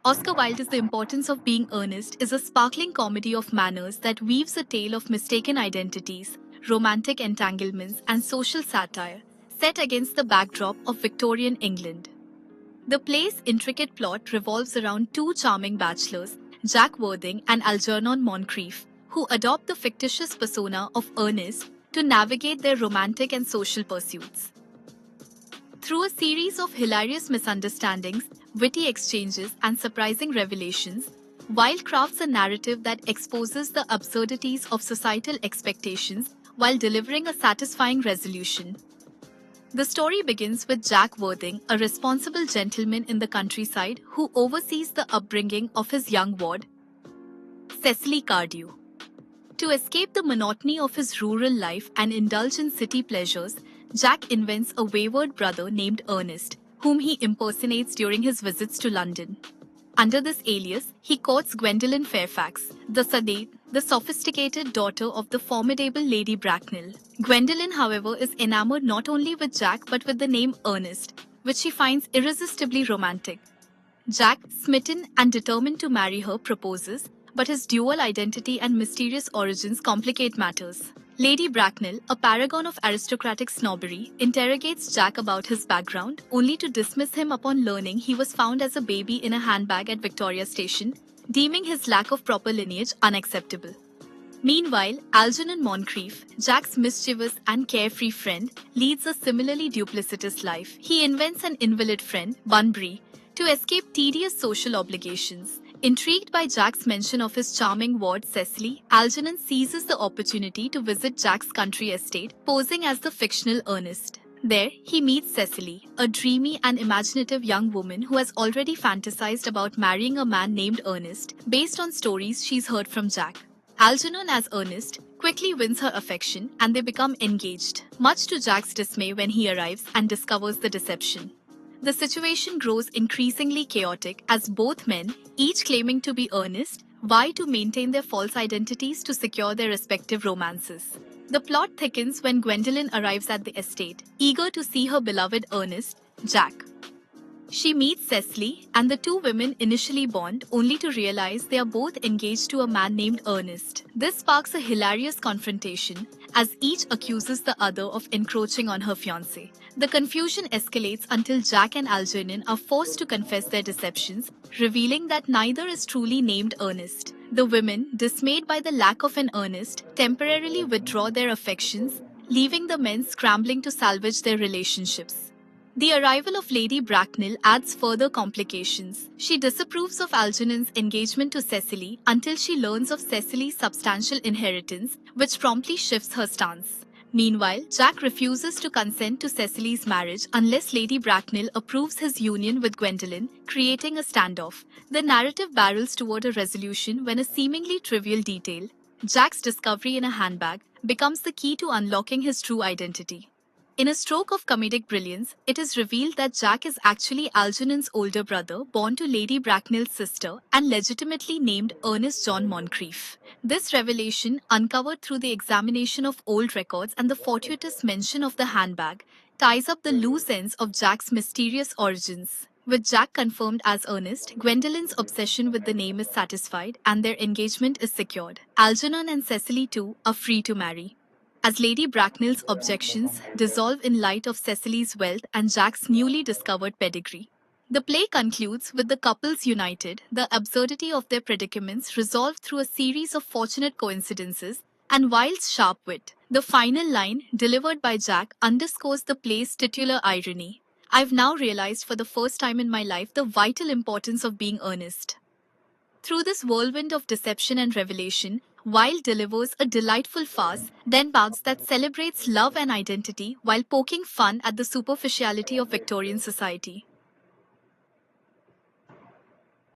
Oscar Wilde's The Importance of Being Earnest is a sparkling comedy of manners that weaves a tale of mistaken identities, romantic entanglements, and social satire, set against the backdrop of Victorian England. The play's intricate plot revolves around two charming bachelors, Jack Worthing and Algernon Moncrief, who adopt the fictitious persona of Ernest to navigate their romantic and social pursuits. Through a series of hilarious misunderstandings, witty exchanges, and surprising revelations, Wilde crafts a narrative that exposes the absurdities of societal expectations while delivering a satisfying resolution. The story begins with Jack Worthing, a responsible gentleman in the countryside who oversees the upbringing of his young ward, Cecily Cardew. To escape the monotony of his rural life and indulge in city pleasures, Jack invents a wayward brother named Ernest, whom he impersonates during his visits to London. Under this alias, he courts Gwendolen Fairfax, the sophisticated daughter of the formidable Lady Bracknell. Gwendolen, however, is enamored not only with Jack but with the name Ernest, which she finds irresistibly romantic. Jack, smitten and determined to marry her, proposes, but his dual identity and mysterious origins complicate matters. Lady Bracknell, a paragon of aristocratic snobbery, interrogates Jack about his background, only to dismiss him upon learning he was found as a baby in a handbag at Victoria Station, deeming his lack of proper lineage unacceptable. Meanwhile, Algernon Moncrief, Jack's mischievous and carefree friend, leads a similarly duplicitous life. He invents an invalid friend, Bunbury, to escape tedious social obligations. Intrigued by Jack's mention of his charming ward Cecily, Algernon seizes the opportunity to visit Jack's country estate, posing as the fictional Ernest. There, he meets Cecily, a dreamy and imaginative young woman who has already fantasized about marrying a man named Ernest, based on stories she's heard from Jack. Algernon as Ernest quickly wins her affection and they become engaged, much to Jack's dismay when he arrives and discovers the deception. The situation grows increasingly chaotic as both men, each claiming to be Ernest, vie to maintain their false identities to secure their respective romances. The plot thickens when Gwendolen arrives at the estate, eager to see her beloved Ernest, Jack. She meets Cecily, and the two women initially bond only to realize they are both engaged to a man named Ernest. This sparks a hilarious confrontation as each accuses the other of encroaching on her fiancé. The confusion escalates until Jack and Algernon are forced to confess their deceptions, revealing that neither is truly named Ernest. The women, dismayed by the lack of an Ernest, temporarily withdraw their affections, leaving the men scrambling to salvage their relationships. The arrival of Lady Bracknell adds further complications. She disapproves of Algernon's engagement to Cecily until she learns of Cecily's substantial inheritance, which promptly shifts her stance. Meanwhile, Jack refuses to consent to Cecily's marriage unless Lady Bracknell approves his union with Gwendolen, creating a standoff. The narrative barrels toward a resolution when a seemingly trivial detail, Jack's discovery in a handbag, becomes the key to unlocking his true identity. In a stroke of comedic brilliance, it is revealed that Jack is actually Algernon's older brother, born to Lady Bracknell's sister, and legitimately named Ernest John Moncrief. This revelation, uncovered through the examination of old records and the fortuitous mention of the handbag, ties up the loose ends of Jack's mysterious origins. With Jack confirmed as Ernest, Gwendolen's obsession with the name is satisfied and their engagement is secured. Algernon and Cecily, too, are free to marry, as Lady Bracknell's objections dissolve in light of Cecily's wealth and Jack's newly discovered pedigree. The play concludes with the couples united, the absurdity of their predicaments resolved through a series of fortunate coincidences, and Wilde's sharp wit. The final line, delivered by Jack, underscores the play's titular irony. I've now realized for the first time in my life the vital importance of being earnest. Through this whirlwind of deception and revelation, Wilde delivers a delightful farce, then paths that celebrates love and identity while poking fun at the superficiality of Victorian society.